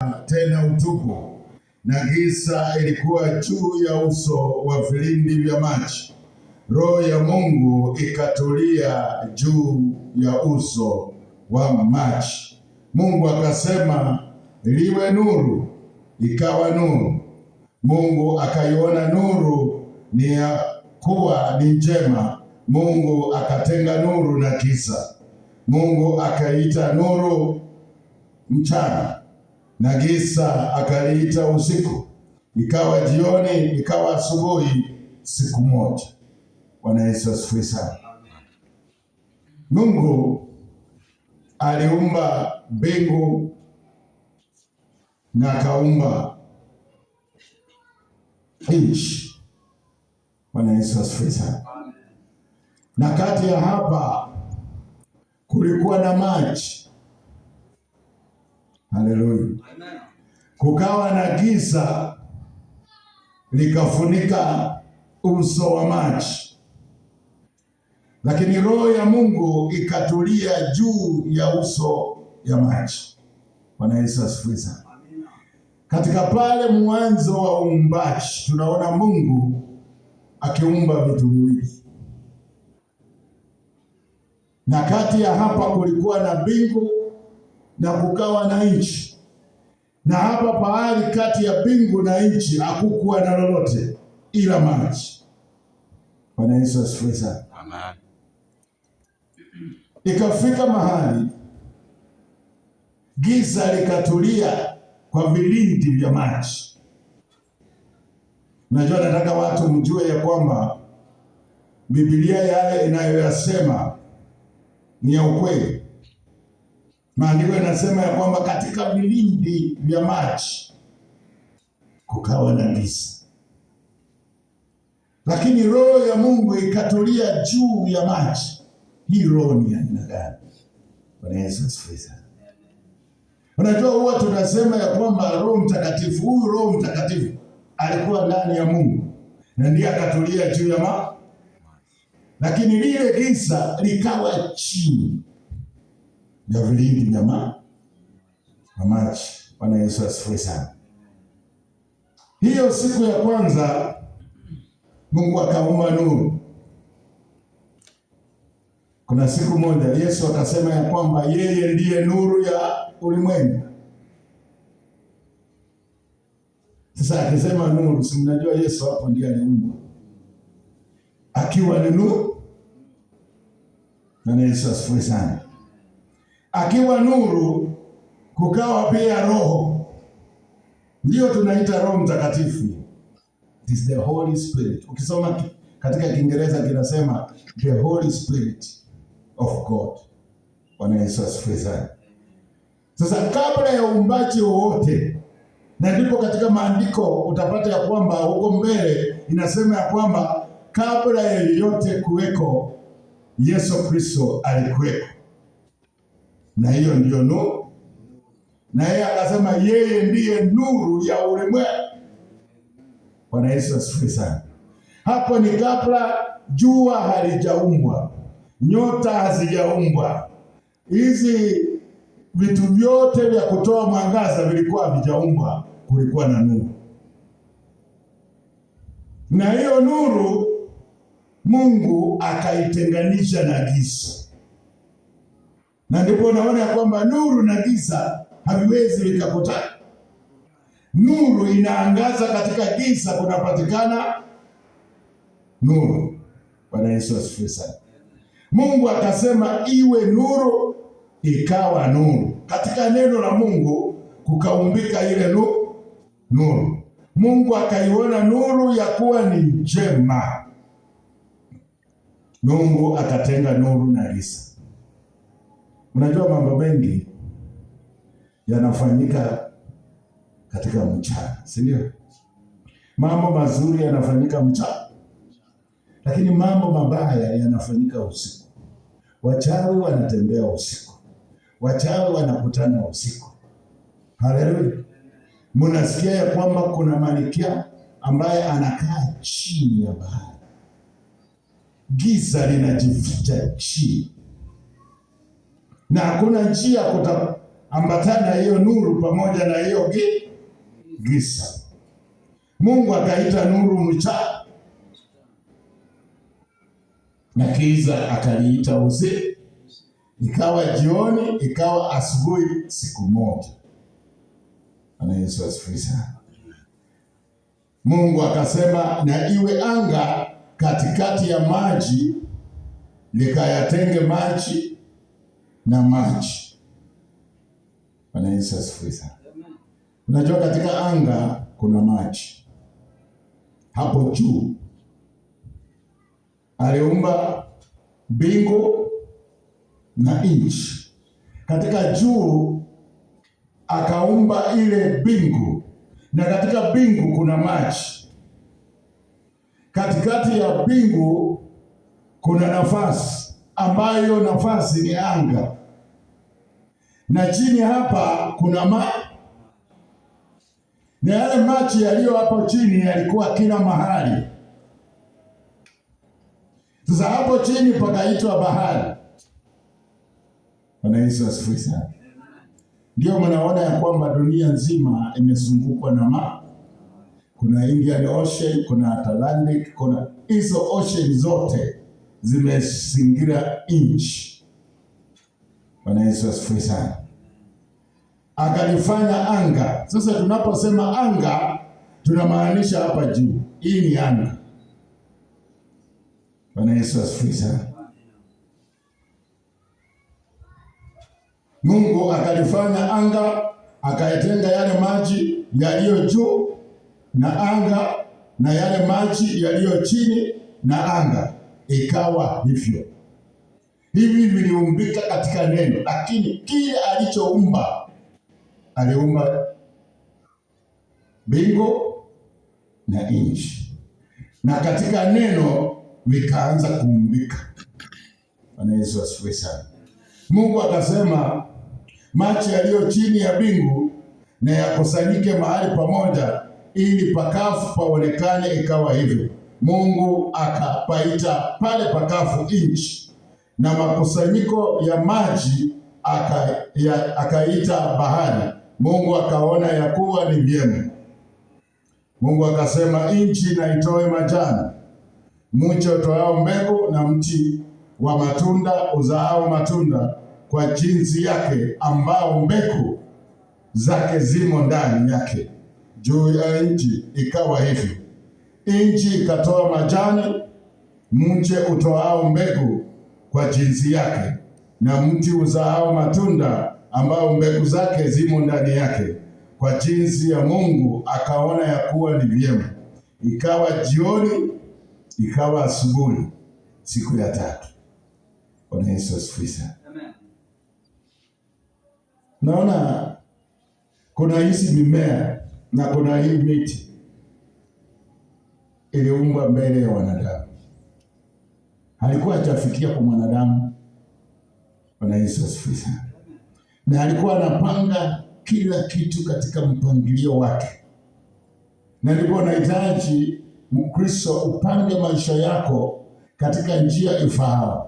tena utupu, na giza ilikuwa juu ya uso wa vilindi vya maji. Roho ya Mungu ikatulia juu ya uso wa maji. Mungu akasema, liwe nuru, ikawa nuru. Mungu akaiona nuru ni ya kuwa ni njema. Mungu akatenga nuru na giza. Mungu akaita nuru mchana, na giza akaliita usiku. Ikawa jioni, ikawa asubuhi, siku moja. Bwana Yesu asifiwe sana. Mungu aliumba mbingu na akaumba nchi. Bwana Yesu asifiwe sana. Na kati ya hapa kulikuwa na maji. Haleluya. Kukawa na giza likafunika uso wa maji, lakini roho ya Mungu ikatulia juu ya uso ya maji. Bwana Yesu asifiwe sana. Katika pale mwanzo wa uumbaji tunaona Mungu akiumba vitu viwili, na kati ya hapa kulikuwa na mbingu na kukawa na nchi, na hapa pahali kati ya mbingu na nchi hakukuwa na lolote ila maji. Bwana Yesu asifiwe sana. Amen. Ikafika mahali giza likatulia kwa vilindi vya maji. Najua nataka watu mjue ya kwamba Biblia yale inayoyasema ni ya ukweli. Maandiko yanasema ya kwamba katika vilindi vya maji kukawa na giza, lakini roho ya Mungu ikatulia juu ya maji. Hii roho ni aina gani? Bwana Yesu asifiwe sana. Unajua, huwa tunasema ya kwamba Roho Mtakatifu, huyu Roho Mtakatifu alikuwa ndani ya Mungu na ndiye akatulia juu ya maji, lakini lile giza likawa chini ya vilindi vya maji. Bwana Yesu asifiwe sana. Hiyo siku ya kwanza Mungu akaumba nuru. Kuna siku moja Yesu akasema ya kwamba yeye ndiye nuru ya ulimwengu. Sasa akisema nuru, si mnajua Yesu hapo ndiye aliumba akiwa ni nuru. Bwana Yesu asifiwe sana. Akiwa nuru kukawa pia roho, ndio tunaita Roho Mtakatifu. It is the Holy Spirit. Ukisoma katika Kiingereza kinasema the Holy Spirit of God. Bwana Yesu asifiwe sana. Sasa kabla ya uumbaji wowote, na ndipo katika maandiko utapata ya kwamba huko mbele inasema ya kwamba kabla ya yote kuweko, Yesu Kristo alikuweko, na hiyo ndiyo nuru. Na yeye akasema yeye ndiye nuru ya ulimwengu. Bwana Yesu asifiwe sana. Hapo ni kabla jua halijaumbwa, nyota hazijaumbwa, hizi vitu vyote vya kutoa mwangaza vilikuwa havijaumbwa. Kulikuwa na nuru, na hiyo nuru Mungu akaitenganisha na giza, na ndipo unaona ya kwamba nuru na giza haviwezi vikakutana. Nuru inaangaza katika giza, kunapatikana nuru. Bwana Yesu asifiwe sana. Mungu akasema iwe nuru, ikawa nuru. Katika neno la Mungu kukaumbika ile nuru. Mungu akaiona nuru ya kuwa ni njema. Mungu akatenga nuru na giza. Unajua mambo mengi yanafanyika katika mchana, si ndio? Mambo mazuri yanafanyika mchana, lakini mambo mabaya yanafanyika usiku. Wachawi wanatembea usiku, wachawi wanakutana usiku. Haleluya. Mnasikia ya kwamba kuna malkia ambaye anakaa chini ya bahari. Giza linajificha chini, na hakuna njia ambatana hiyo nuru pamoja na hiyo giza. Mungu akaita nuru mchana na giza akaliita usiku. Ikawa jioni, ikawa asubuhi, siku moja. Bwana Yesu asifiwe sana. Mungu akasema na iwe anga katikati ya maji, likayatenge maji na maji. Bwana Yesu asifiwe sana. Unajua katika anga kuna maji. Hapo juu aliumba mbingu na nchi. Katika juu akaumba ile mbingu, na katika mbingu kuna maji. Katikati ya mbingu kuna nafasi, ambayo nafasi ni anga, na chini hapa kuna na yale maji yaliyo hapo chini yalikuwa kila mahali. Sasa hapo chini pakaitwa bahari. Bwana Yesu asifiwe sana. Ndio mnaona ya kwamba dunia nzima imezungukwa na kuna Indian Ocean, kuna Atlantic, kuna hizo ocean zote zimezingira nchi. Bwana Yesu asifiwe sana. Akalifanya anga. Sasa tunaposema anga, tunamaanisha hapa juu. Hii ni anga. Bwana Yesu asifiwe sana. Mungu akalifanya anga, akayatenga yale maji yaliyo juu na anga, na yale maji yaliyo chini na anga. Ikawa hivyo. Hivi viliumbika katika neno, lakini kile alichoumba, aliumba mbingu na nchi, na katika neno vikaanza kuumbika. Bwana Yesu asifiwe sana. Mungu akasema maji yaliyo chini ya mbingu na yakusanyike mahali pamoja, ili pakafu paonekane. Ikawa hivyo. Mungu akapaita pale pakafu nchi, na makusanyiko ya maji akaita bahari. Mungu akaona ya kuwa ni vyema. Mungu akasema nchi na itoe majani, mche utoao mbegu, na mti wa matunda uzaao matunda kwa jinsi yake, ambao mbegu zake zimo ndani yake, juu ya nchi. Ikawa hivyo. Nchi ikatoa majani, mche utoao mbegu kwa jinsi yake, na mti uzaao matunda ambao mbegu zake zimo ndani yake, kwa jinsi ya Mungu akaona ya kuwa ni vyema. Ikawa jioni, ikawa asubuhi, siku ya tatu. Bwana Yesu asifiwe sana. Amen. Naona kuna hizi mimea na kuna hii miti iliumbwa mbele ya wanadamu. Halikuwa hajafikia kwa mwanadamu. Bwana Yesu asifiwe sana. Na alikuwa anapanga kila kitu katika mpangilio wake. Na ndipo nahitaji Mkristo upange maisha yako katika njia ifahamu.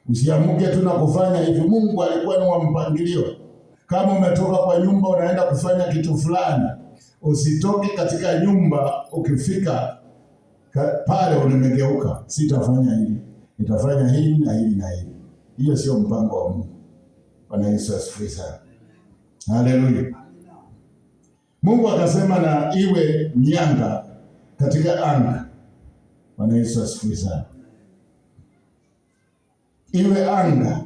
Usiamuke tu na kufanya hivi. Mungu alikuwa ni wa mpangilio. Kama umetoka kwa nyumba unaenda kufanya kitu fulani, usitoke katika nyumba ukifika pale unamegeuka, sitafanya hili, nitafanya hili na hili na hili. Hiyo sio mpango wa Mungu. Bwana Yesu asifiwe sana. Haleluya. Mungu akasema na iwe mianga katika anga. Bwana Yesu asifiwe sana. Iwe anga,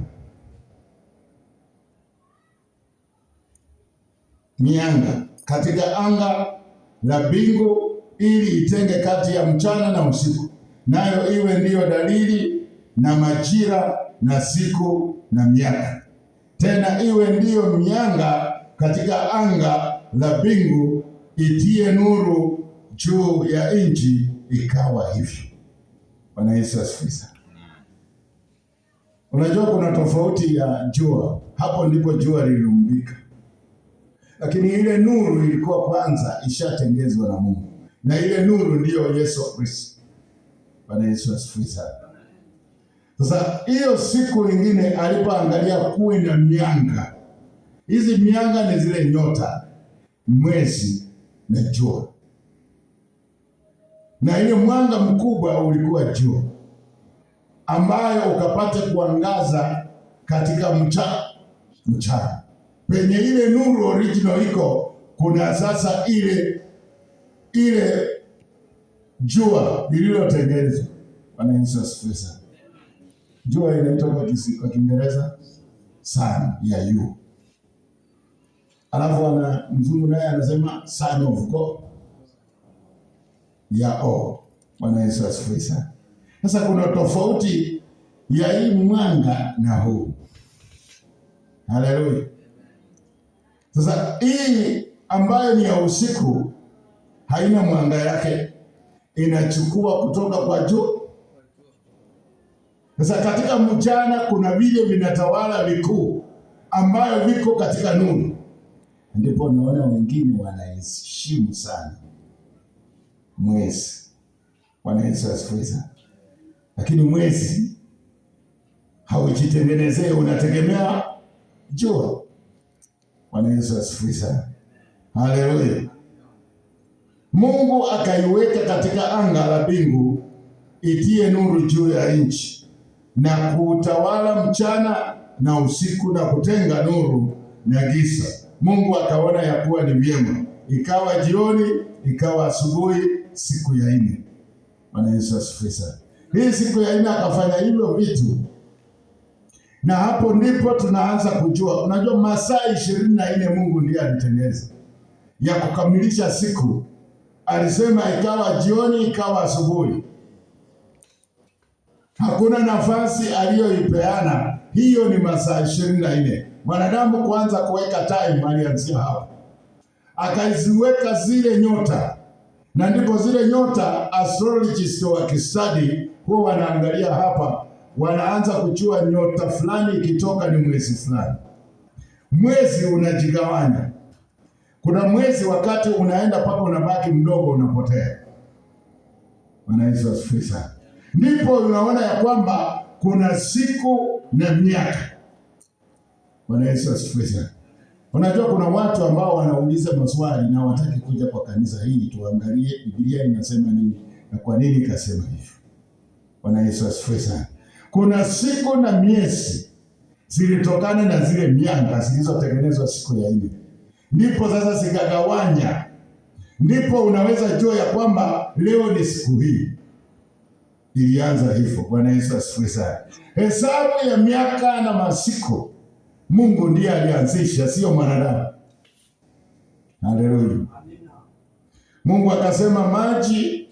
mianga katika anga la mbingu, ili itenge kati ya mchana na usiku, nayo iwe ndiyo dalili na majira na siku na miaka. Tena iwe ndiyo mianga katika anga la mbingu, itie nuru juu ya nchi. Ikawa hivyo. Bwana Yesu asifiwe sana. Unajua kuna tofauti ya jua. Hapo ndipo jua liliumbika. Lakini ile nuru ilikuwa kwanza ishatengezwa na Mungu. Na ile nuru ndiyo Yesu Kristo. Bwana Yesu asifiwe sana. Sasa hiyo siku nyingine alipoangalia kuwe na mianga, Hizi mianga ni zile nyota, mwezi na jua, na ile mwanga mkubwa ulikuwa jua, ambayo ukapata kuangaza katika mchana. Penye ile nuru original iko, kuna sasa ile jua lililotengenezwa. Bwana Yesu asifiwe sana. Jua inaitwa kwa Kiingereza sun ya yu. Alafu mzungu naye anasema son of God ya o. Bwana Yesu asifiwe sana. Sasa kuna tofauti ya hii mwanga na huu. Haleluya. Sasa hii ambayo ni ya usiku haina mwanga yake, inachukua kutoka kwa jua. Sasa katika mchana kuna vile vinatawala vikuu ambayo viko katika nuru. Ndipo naona wengine wanaheshimu sana mwezi. Bwana Yesu asifiwe sana. Lakini mwezi haujitengenezee, unategemea jua. Bwana Yesu asifiwe sana. Haleluya. Mungu akaiweka katika anga la mbingu itie nuru juu ya nchi, na kuutawala mchana na usiku, na kutenga nuru na giza. Mungu akaona ya kuwa ni vyema. Ikawa jioni, ikawa asubuhi, siku ya 4. Bwana Yesu asifiwe sana. Hii siku ya 4 akafanya hivyo vitu, na hapo ndipo tunaanza kujua. Unajua masaa 24 Mungu ndiye alitengeneza ya kukamilisha siku. Alisema ikawa jioni, ikawa asubuhi. Hakuna nafasi aliyoipeana. Hiyo ni masaa 24. Mwanadamu kuanza kuweka time alianzia hapo. Akaiziweka zile nyota, na ndipo zile nyota astrologists wakistadi huwa wanaangalia hapa, wanaanza kujua nyota fulani ikitoka ni mwezi fulani. Mwezi unajigawanya. Kuna mwezi wakati unaenda paka unabaki mdogo, unapotea. Bwana Yesu asifiwe sana. Ndipo unaona ya kwamba kuna siku na miaka. Bwana Yesu asifiwe sana. Unajua kuna watu ambao wanauliza maswali na wataki kuja kwa kanisa hili tuangalie Biblia inasema nini na kwa nini ikasema hivyo. Bwana Yesu asifiwe sana. Kuna siku na miezi zilitokana na zile mianga zilizotengenezwa siku ya 4. Ndipo sasa zikagawanya. Ndipo unaweza jua ya kwamba leo ni siku hii. Ilianza hivyo. Bwana Yesu asifiwe sana. Hesabu ya miaka na masiku Mungu ndiye alianzisha, sio mwanadamu. Haleluya. Mungu akasema maji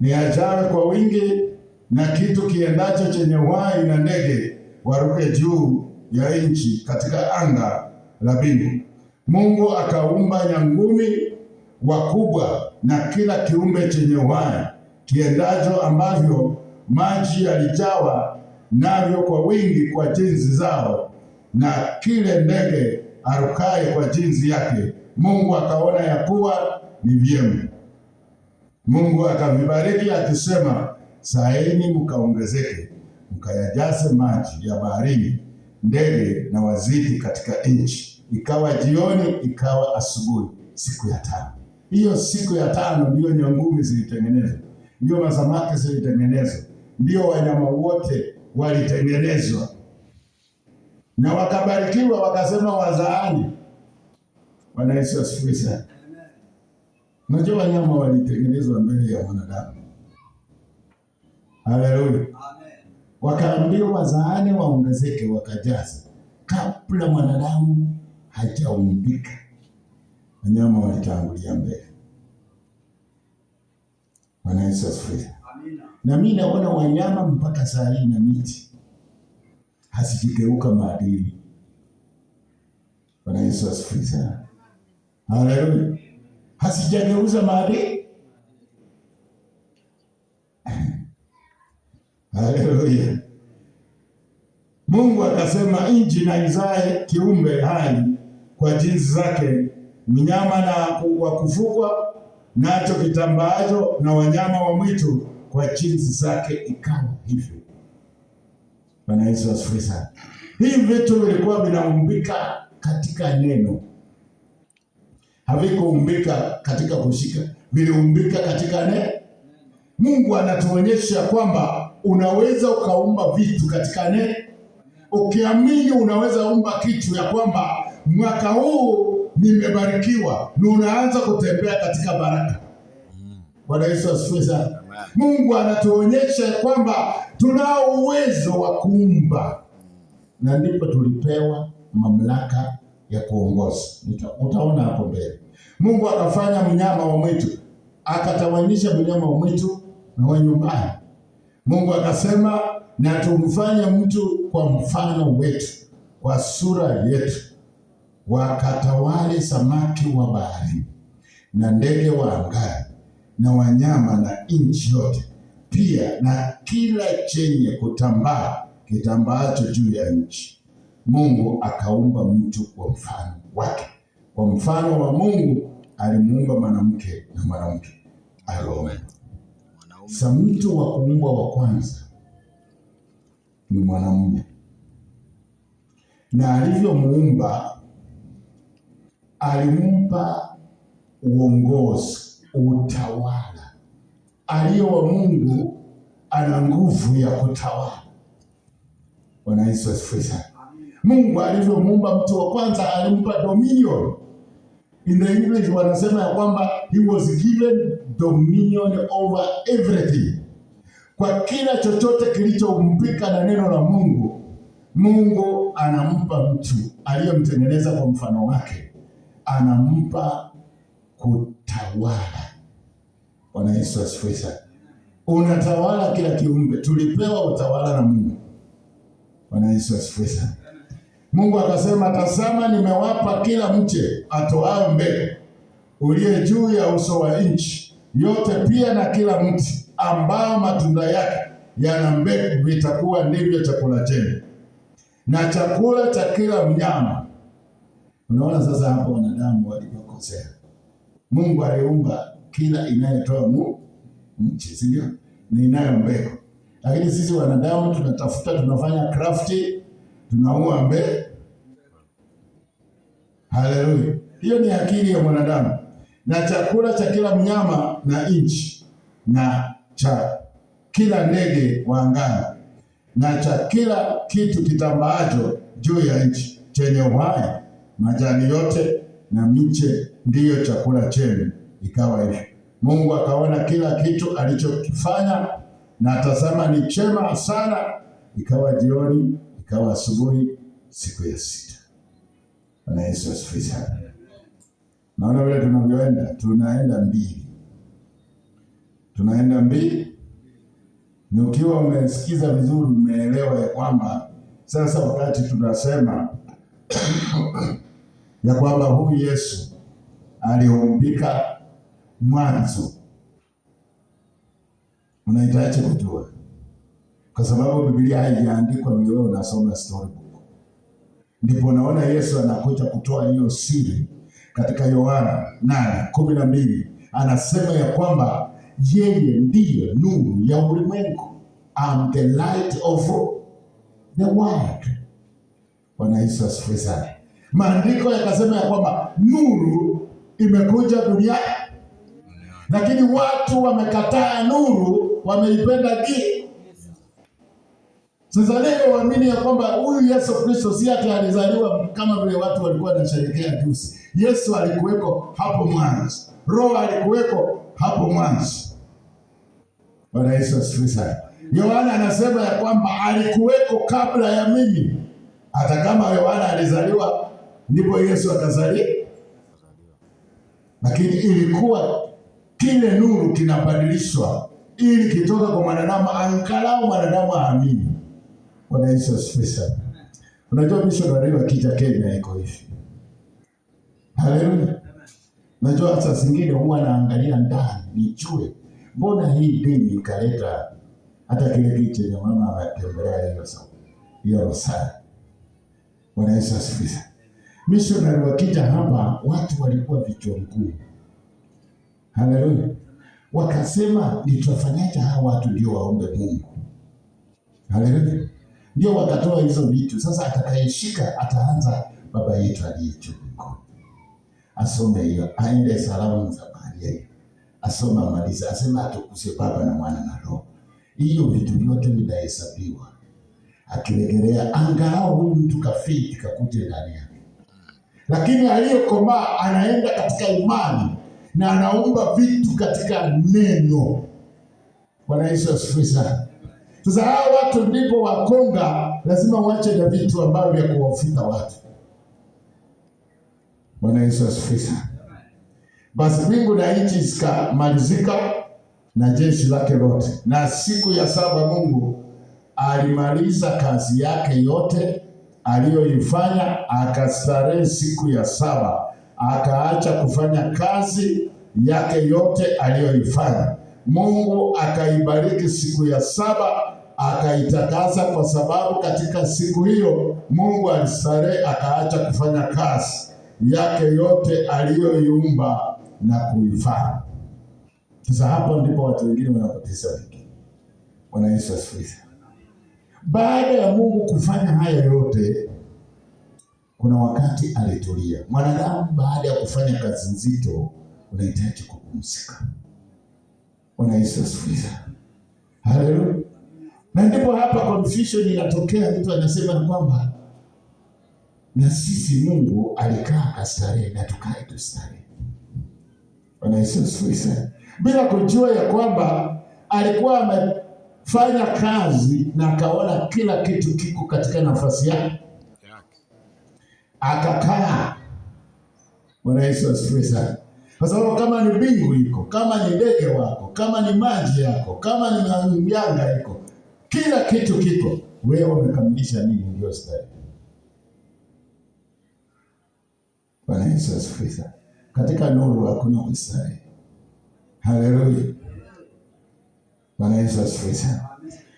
ni yajawe kwa wingi, na kitu kiendacho chenye uhai na ndege waruke juu ya nchi katika anga la mbingu. Mungu akaumba nyangumi wakubwa na kila kiumbe chenye uhai kiendacho, ambavyo maji yalijawa navyo kwa wingi kwa jinsi zao, na kile ndege arukaye kwa jinsi yake. Mungu akaona ya kuwa ni vyema. Mungu akavibariki akisema, zaeni mkaongezeke, mkayajaze maji ya baharini, ndege na wazidi katika nchi. Ikawa jioni, ikawa asubuhi, siku ya 5. Hiyo siku ya 5 ndiyo nyangumi zilitengenezwa, ndiyo masamaki zilitengenezwa, ndiyo wanyama wote walitengenezwa, na wakabarikiwa, wakasema wazaani. Bwana Yesu asifiwe sana. Unajua wanyama walitengenezwa mbele ya wanadamu. Haleluya. Amen. Wakaambiwa wazaane waongezeke wakajaze, kabla mwanadamu hajaumbika. Wanyama walitangulia mbele. Bwana Yesu asifiwe. Amina. Na mimi naona wanyama mpaka saa hii na miti hasijigeuka maadili. Bwana Yesu asifiwe sana. Haleluya. Hasijageuza maadili. Haleluya. Mungu akasema nchi na izae kiumbe hai kwa jinsi zake, mnyama na wa kufugwa nacho kitambaacho, na wanyama wa mwitu kwa jinsi zake. Ikawa hivyo. Bwana Yesu asifiwe sana. Hivi vitu vilikuwa vinaumbika katika neno. Havikuumbika katika kushika, viliumbika katika neno. Mungu anatuonyesha kwamba unaweza ukaumba vitu katika neno. Ukiamini unaweza umba kitu, ya kwamba mwaka huu nimebarikiwa, na unaanza kutembea katika baraka. Bwana Yesu asifiwe sana. Mungu anatuonyesha kwamba tunao uwezo wa kuumba, na ndipo tulipewa mamlaka ya kuongoza. Utaona hapo mbele. Mungu akafanya mnyama wa mwitu, akatawanisha mnyama wa mwitu na wa nyumbani. Mungu akasema, na tumfanye mtu kwa mfano wetu, kwa sura yetu, wakatawale samaki wa bahari na ndege wa angani na wanyama na nchi yote, pia na kila chenye kutambaa kitambaacho juu ya nchi. Mungu akaumba mtu kwa mfano wake, kwa mfano wa Mungu alimuumba mwanamke na mwanamke aliwaumba. Sa mtu wa kuumbwa wa kwanza ni mwanamume, na alivyomuumba alimpa uongozi, utawala. Aliye wa Mungu ana nguvu ya kutawala. Bwana Yesu asifiwe sana. Mungu alivyomuumba mtu wa kwanza alimpa dominion. In the English wanasema ya kwamba he was given dominion over everything. Kwa kila chochote kilichoumbika na neno la Mungu, Mungu anampa mtu aliyemtengeneza kwa mfano wake, anampa kutawala. Bwana Yesu asifiwe sana. Unatawala kila kiumbe. Tulipewa utawala na Mungu. Bwana Yesu asifiwe sana. Mungu akasema, tazama nimewapa kila mche atoao mbegu uliye juu ya uso wa nchi yote, pia na kila mti ambao matunda yake yana mbegu, vitakuwa ndivyo chakula chenu na chakula cha kila mnyama. Unaona sasa hapo wanadamu walipokosea. Mungu aliumba kila inayotoa mche, si ndio? Ni inayo mbegu. Lakini sisi wanadamu tunatafuta, tunafanya crafty, tunaua mbegu. Haleluya. Hiyo ni akili ya mwanadamu. Na chakula cha kila mnyama na nchi, na cha kila ndege wa angani, na cha kila kitu kitambaacho juu ya nchi chenye uhai, majani yote na miche ndiyo chakula chenu. Ikawa hivyo. Mungu akaona kila kitu alichokifanya, na tazama ni chema sana. Ikawa jioni, ikawa asubuhi, siku ya sita. Bwana Yesu asifiwe sana. Naona vile tunavyoenda, tunaenda mbili. Ni ukiwa umesikiza vizuri, umeelewa ya kwamba sasa wakati tunasema ya kwamba huyu Yesu aliumbika mwanzo, unahitaji kujua, kwa sababu Biblia haijaandikwa vile wewe unasoma storybook. Ndipo naona Yesu anakuja kutoa hiyo siri katika Yohana 8:12. Anasema ya kwamba yeye ndiye nuru ya ulimwengu. I'm the light of the world. Bwana Yesu asifiwe sana. Maandiko yakasema ya kwamba nuru imekuja duniani, lakini watu wamekataa nuru, wameipenda giza. Sasa leo waamini ya kwamba huyu Yesu Kristo si ati alizaliwa kama vile watu walikuwa wanasherehekea juzi. Yesu alikuweko hapo mwanzo. Roho alikuweko hapo mwanzo. Bwana Yesu asifiwe sana. Yohana anasema ya kwamba alikuweko kabla ya mimi. Hata kama Yohana alizaliwa ndipo Yesu akazaliwa. Lakini ilikuwa kile nuru kinabadilishwa ili kitoka kwa mwanadamu, angalau mwanadamu aamini. Bwana Yesu asifiwe sana. Unajua missionary wakija Kenya iko hivi. Haleluya. Unajua hata zingine huwa naangalia ndani nijue mbona hii dini ikaleta hata kile kitu cha mama anatembelea hiyo sawa. Hiyo sana. Bwana Yesu asifiwe sana. Missionary wakija hapa watu walikuwa vichwa ngumu. Haleluya. Wakasema nitafanyaje hawa watu ndio waombe Mungu. Haleluya. Ndio wakatoa hizo vitu. Sasa atakayeshika ataanza Baba yetu aliye juu mbinguni. Asome hiyo, aende salamu za Maria hiyo, asome amaliza, asema atukuzwe Baba na Mwana na Roho. Hiyo vitu vyote vinahesabiwa. Akirejelea angalau huyu mtu kafiti kakuje ndani yake. Lakini aliyokomaa anaenda katika imani na anaumba vitu katika neno. Bwana Yesu asifiwe sana. Sasa hao watu ndipo wakonga, lazima waache na vitu ambavyo vya kuwafuta watu. Bwana Yesu asifiwe sana. Basi mbingu na nchi zikamalizika na jeshi lake lote, na siku ya saba Mungu alimaliza kazi yake yote aliyoifanya, akastarehe siku ya saba, akaacha kufanya kazi yake yote aliyoifanya. Mungu akaibariki siku ya saba, akaitakasa, kwa sababu katika siku hiyo Mungu alistarehe, akaacha kufanya kazi yake yote aliyoiumba na kuifanya. Sasa hapo ndipo watu wengine wanapoteza wiki. Bwana Yesu asifiwe. Baada ya Mungu kufanya haya yote, kuna wakati alitulia. Mwanadamu baada ya kufanya kazi nzito unahitaji kupumzika. Bwana Yesu asifiwe. Haleluya. Na ndipo hapa confusion inatokea. Mtu anasema kwamba na sisi Mungu alikaa kastarehe na tukae tustarehe. Bwana Yesu asifiwe. Bila kujua ya kwamba alikuwa amefanya kazi na akaona kila kitu kiko katika nafasi yake, akakaa. Bwana Yesu asifiwe sana. Kwa sababu kama ni mbingu iko, kama ni ndege wako, kama ni maji yako, kama ni mianga iko, kila kitu kiko, wewe umekamilisha nini? Ndio starehe. Bwana Yesu asifiwe sana. Katika nuru hakuna kustarehe. Haleluya. Bwana Yesu asifiwe sana.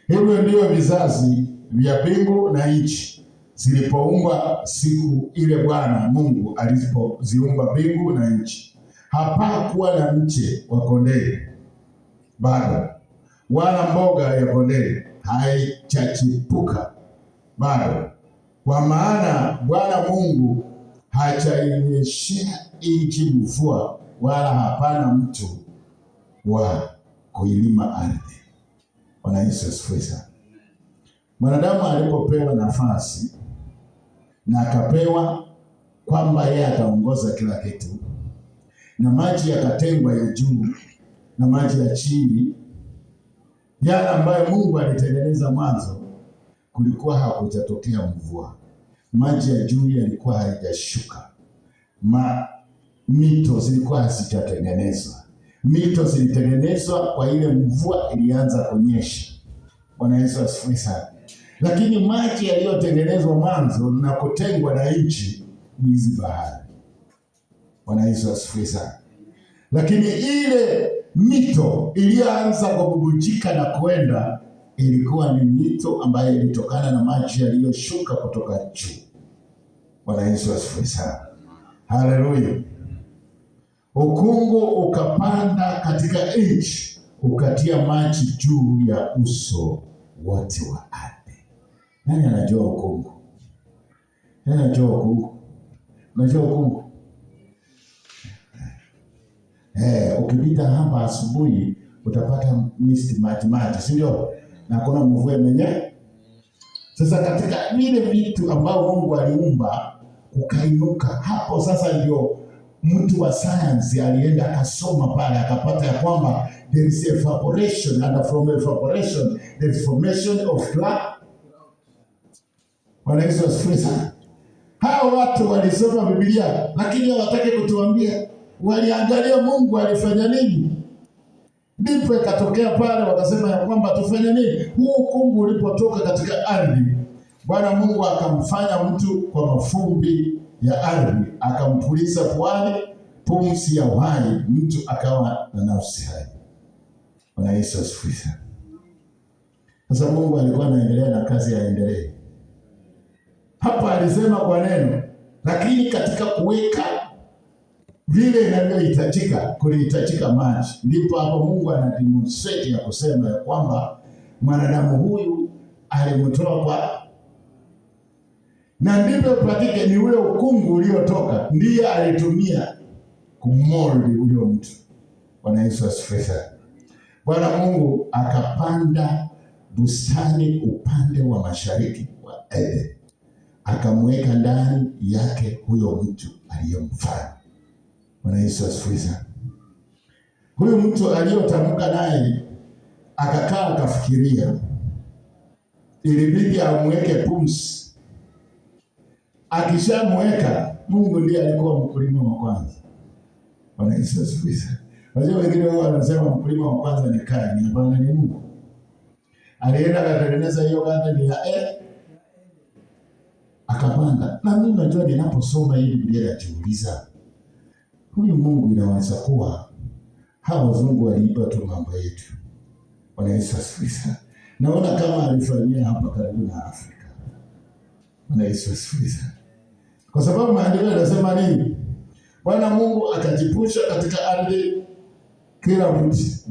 Hivyo ndio vizazi vya mbingu na nchi zilipoumbwa siku ile Bwana Mungu alipoziumba mbingu na nchi. Hapakuwa na mche wa kondeni bado, wala mboga ya kondeni haichachipuka bado, kwa maana Bwana Mungu hajainyeshea nchi mvua, wala hapana mtu wa kuilima ardhi. Bwana Yesu asifiwe sana. Mwanadamu alipopewa nafasi na akapewa kwamba yeye ataongoza kila kitu, na maji yakatengwa ya juu na maji ya chini, yale ambayo Mungu alitengeneza mwanzo, kulikuwa hakujatokea mvua. Maji ya juu yalikuwa haijashuka. Mito zilikuwa hazijatengenezwa. Mito zilitengenezwa kwa ile mvua ilianza kunyesha. Bwana Yesu asifiwe sana. Lakini maji yaliyotengenezwa mwanzo na kutengwa na nchi ni hizi bahari. Bwana Yesu asifiwe sana. Lakini ile mito iliyoanza kububujika na kwenda ilikuwa ni mito ambayo ilitokana na maji yaliyoshuka kutoka juu. Bwana Yesu asifiwe sana. Haleluya. Ukungu ukapanda katika nchi, ukatia maji juu ya uso wote wa ardhi. Nani anajua ukungu? Nani anajua ukungu? Unajua ukungu? Ukipita hapa asubuhi utapata mist maji, si ndio? Na kuna mvua yenyewe. Sasa katika ile vitu ambao Mungu aliumba ukainuka hapo. Sasa ndio mtu wa science alienda akasoma pale akapata ya kwamba there is evaporation, and from evaporation there is formation of cloud. Bwana Yesu asifiwe sana. Hao watu walisoma Biblia lakini hawataka kutuambia waliangalia Mungu alifanya nini. Ndipo ikatokea pale wakasema ya kwamba tufanye nini? Huu ukungu ulipotoka katika ardhi, Bwana Mungu akamfanya mtu kwa mafumbi ya ardhi, akampuliza puani pumzi ya uhai, mtu akawa na nafsi hai. Bwana Yesu asifiwe. Sasa Mungu alikuwa anaendelea na kazi yaendelee. Hapa alisema kwa neno, lakini katika kuweka vile inavyohitajika, kulihitajika maji. Ndipo hapo Mungu anademonstrate ya kusema ya kwamba mwanadamu huyu alimtoa kwa na ndipo patike ni ule ukungu uliotoka ndiye alitumia kumoldi huyo mtu. Bwana Yesu asifiwe sana. Bwana Mungu akapanda bustani upande wa mashariki wa Eden, akamweka ndani yake huyo mtu aliyemfanya. Bwana Yesu asifiwe sana. Huyu mtu aliyotamka naye akakaa akafikiria, ilibidi amweke pumzi. Akishamweka, Mungu ndiye alikuwa mkulima wa kwanza. Bwana Yesu asifiwe sana. Wazee wengine wao wanasema mkulima wa kwanza ni Kaini. Hapana, ni Mungu. Alienda akatengeneza hiyo garden ya akapanda. Na mimi najua ninaposoma hii Biblia najiuliza, huyu Mungu inaweza kuwa hawa wazungu waliiba tu mambo yetu. Bwana Yesu asifiwe sana. Naona kama alifanyia hapa karibu na Afrika. Bwana Yesu asifiwe sana. Kwa sababu maandiko yanasema nini? Bwana Mungu akajipusha katika ardhi kila mti.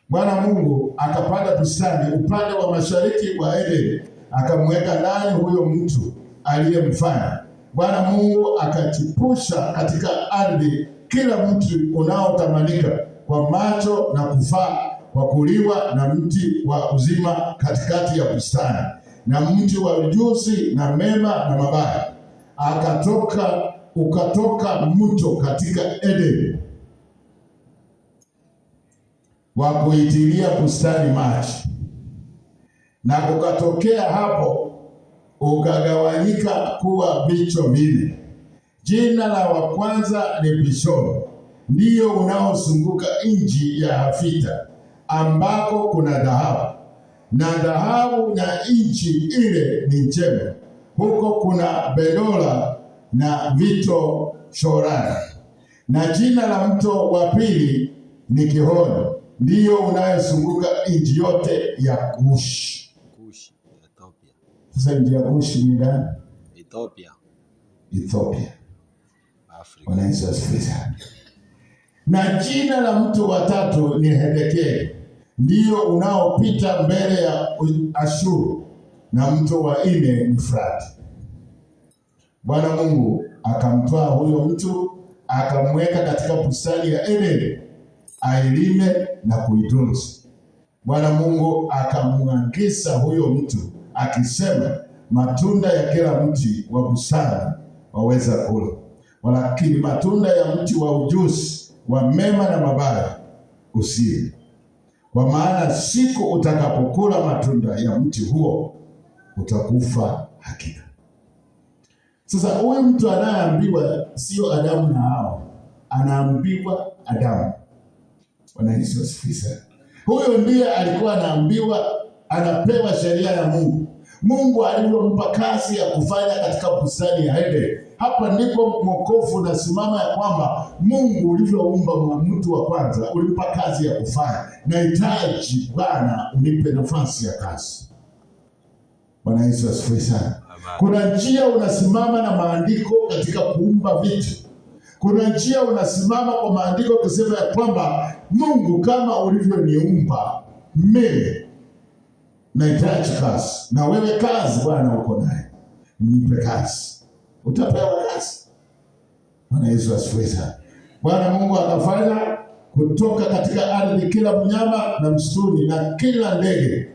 Bwana Mungu akapanda bustani upande wa mashariki wa Eden, akamweka ndani huyo mtu aliyemfanya. Bwana Mungu akajipusha katika ardhi kila mti unaotamanika kwa macho na kufaa kwa kuliwa, na mti wa uzima katikati ya bustani, na mti wa ujuzi na mema na mabaya. Ukatoka mto katika Eden wa kuitilia bustani maji, na kukatokea hapo ukagawanyika kuwa vicho vinne. Jina la wa kwanza ni Pishoni, ndiyo unaozunguka nchi ya Hafita, ambako kuna dhahabu, na dhahabu na nchi ile ni njema. Huko kuna bedola na vito shorani. Na jina la mto wa pili ni Gihoni, ndiyo unayozunguka nchi yote ya Kushi. Ethiopia. Sasa nchi ya Kushi ni gani? Ethiopia. Afrika. Bwana Yesu asifiwe sana. Na jina la mtu wa tatu ni Hedekeli, ndiyo unaopita mbele ya Ashuru, na mtu wa nne ni Frati. Bwana Mungu akamtoa huyo mtu akamweka katika bustani ya Eden ailime na kuitunza. Bwana Mungu akamwagiza huyo mtu akisema, matunda ya kila mti wa bustani waweza kula, walakini matunda ya mti wa ujuzi wa mema na mabaya usile, kwa maana siku utakapokula matunda ya mti huo utakufa hakika. Sasa huyu mtu anayeambiwa sio Adamu na Hawa, anaambiwa Adamu. Bwana Yesu asifiwe sana. Huyo ndiye alikuwa anaambiwa, anapewa sheria ya Mungu. Mungu alivyompa kazi ya kufanya katika bustani ya Eden. Hapa ndipo wokovu unasimama, ya kwamba Mungu ulivyoumba mtu wa kwanza ulimpa kazi ya kufanya. Nahitaji Bwana unipe nafasi ya kazi. Bwana Yesu asifiwe sana. Kuna njia unasimama na maandiko katika kuumba vitu. Kuna njia unasimama kwa maandiko kusema ya kwamba Mungu, kama ulivyoniumba mimi nahitaji kazi, na wewe kazi Bwana uko naye, nipe kazi, utapewa kazi. Bwana Yesu asifiwe sana. Bwana Mungu akafanya kutoka katika ardhi kila mnyama na msituni na kila ndege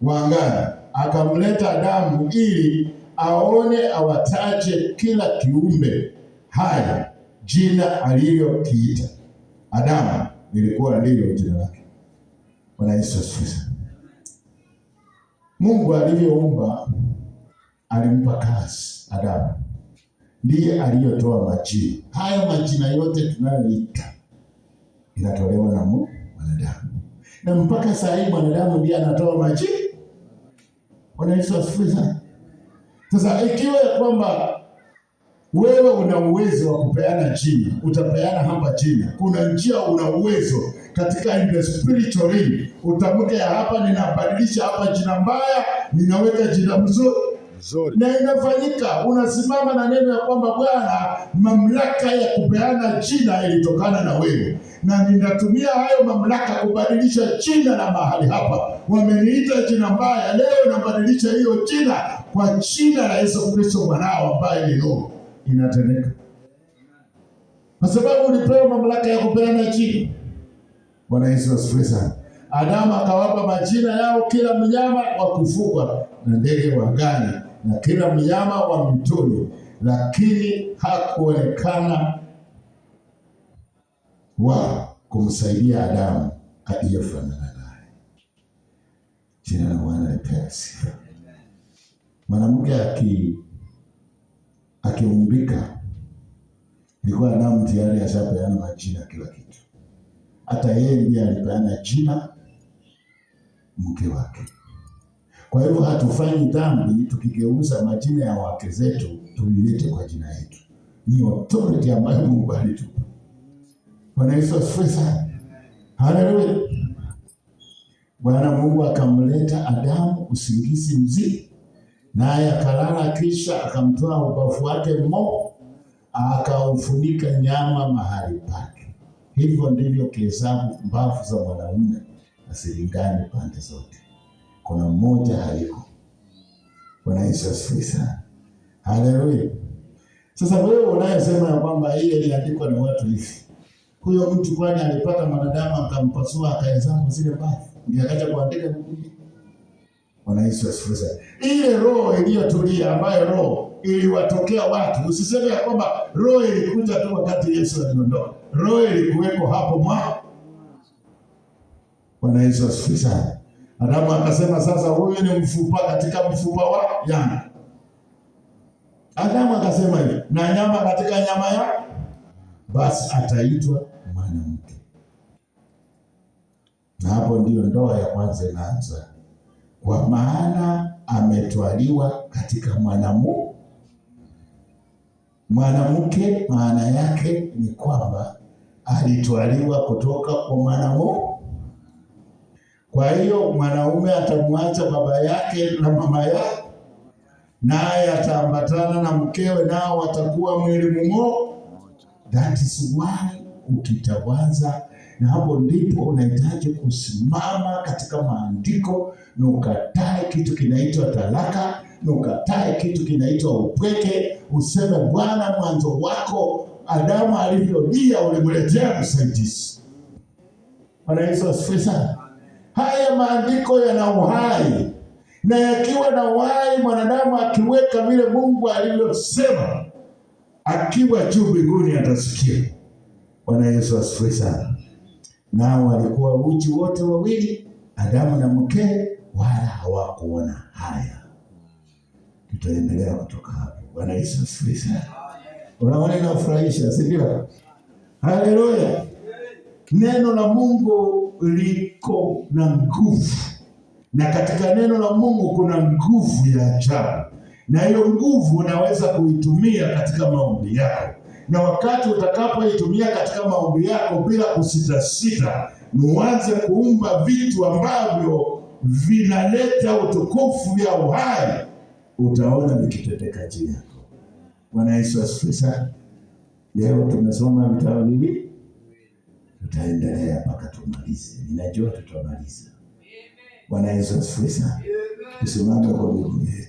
wa angani, akamleta Adamu ili aone awataje kila kiumbe hai jina aliyokiita. Adamu lilikuwa ndilo jina lake. Bwana Yesu asifiwe sana. Mungu alivyoumba alimpa kazi Adamu, ndiye aliyotoa majina. Hayo majina yote tunayoita inatolewa na mwanadamu, na mpaka saa hii mwanadamu ndiye anatoa majina. Bwana Yesu asifiwe sana. Sasa ikiwa ya kwamba wewe una uwezo wa kupeana jina, utapeana hapa jina. Kuna njia una uwezo katika in the spiritual realm, utamke hapa, ninabadilisha hapa jina mbaya, ninaweka jina mzuri. na inafanyika. Unasimama na neno ya kwamba Bwana, mamlaka ya kupeana jina ilitokana na wewe, na ninatumia hayo mamlaka kubadilisha jina la mahali hapa. Wameniita jina mbaya, leo nabadilisha hiyo jina kwa jina la Yesu Kristo mwanao ambaye ni nuru. Inatendeka kwa sababu ulipewa mamlaka ya kupeana jina. Bwana Yesu asifiwe sana. Adamu akawapa majina yao kila mnyama wa kufugwa na ndege wa angani na kila mnyama wa mwituni, lakini hakuonekana wa kumsaidia Adamu aliyefanana naye. Jina la Bwana lipewe sifa. Mwanamke akiumbika, ilikuwa Adamu tayari ashapeana majina kila kitu. Hata yeye ndiye alipeana jina mke wake. Kwa hivyo hatufanyi dhambi tukigeuza majina ya wake zetu tuilete kwa jina yetu. Ni authority ambayo Mungu alitupa. Bwana Yesu asifiwe sana. Haleluya. Bwana Mungu akamleta Adamu usingizi mzito, naye akalala, kisha akamtoa ubavu wake akaufunika nyama mahali pake. Hivyo ndivyo kihesabu mbavu za mwanaume asilingane pande zote, kuna mmoja haliko. Bwana Yesu asifiwe sana. Haleluya. Sasa wewe unayesema ya kwamba hii iliandikwa na watu hivi, huyo mtu kwani alipata mwanadamu akampasua akahesabu zile mbavu ndio akaja kuandika Biblia? Bwana Yesu asifiwe sana. Ile roho iliyotulia ambayo roho iliwatokea watu, usiseme ya kwamba roho ilikuja tu wakati Yesu aliondoka. Roho ilikuweko hapo mwanzo. Bwana Yesu asifiwe sana. Adamu akasema sasa huyu ni mfupa katika mfupa wa yangu. Adamu akasema hivi, na nyama katika nyama ya, basi ataitwa mwanamke. Na hapo ndio ndoa ya kwanza inaanza. Kwa maana ametwaliwa katika mwanamume. Mwanamke maana yake ni kwamba alitwaliwa kutoka kwa mwanamume. Kwa hiyo mwanaume atamwacha baba yake na mama yake, naye ataambatana na mkewe, nao watakuwa mwili mmoja. That is why ukitawaza, na hapo ndipo unahitaji kusimama katika maandiko na ukatae kitu kinaitwa talaka, na ukatae kitu kinaitwa upweke. Useme Bwana, mwanzo wako Adamu alivyolia ulimletea msaidizi. Bwana Yesu asifiwe sana. Haya maandiko yana uhai, na yakiwa na uhai, mwanadamu akiweka vile Mungu alivyosema, akiwa juu mbinguni atasikia. Bwana Yesu asifiwe sana. Nao walikuwa uchi wote wawili, Adamu na mke, wala hawakuona haya. Tutaendelea kutoka hapo. Bwana Yesu asifiwe sana. Unaona inafurahisha, si ndio? Haleluya. Neno la Mungu liko na nguvu, na katika neno la Mungu kuna nguvu ya ajabu, na hiyo nguvu unaweza kuitumia katika maombi yako. Na wakati utakapoitumia katika maombi yako bila kusitasita, uanze kuumba vitu ambavyo vinaleta utukufu vya uhai, utaona vikitendeka juu yako. Bwana Yesu asifiwe sana. Leo tumesoma vitabu hivi, tutaendelea mpaka tumalize. Ninajua tutamaliza. Bwana Yesu asifiwe sana. Tusimame kwa miguu yetu.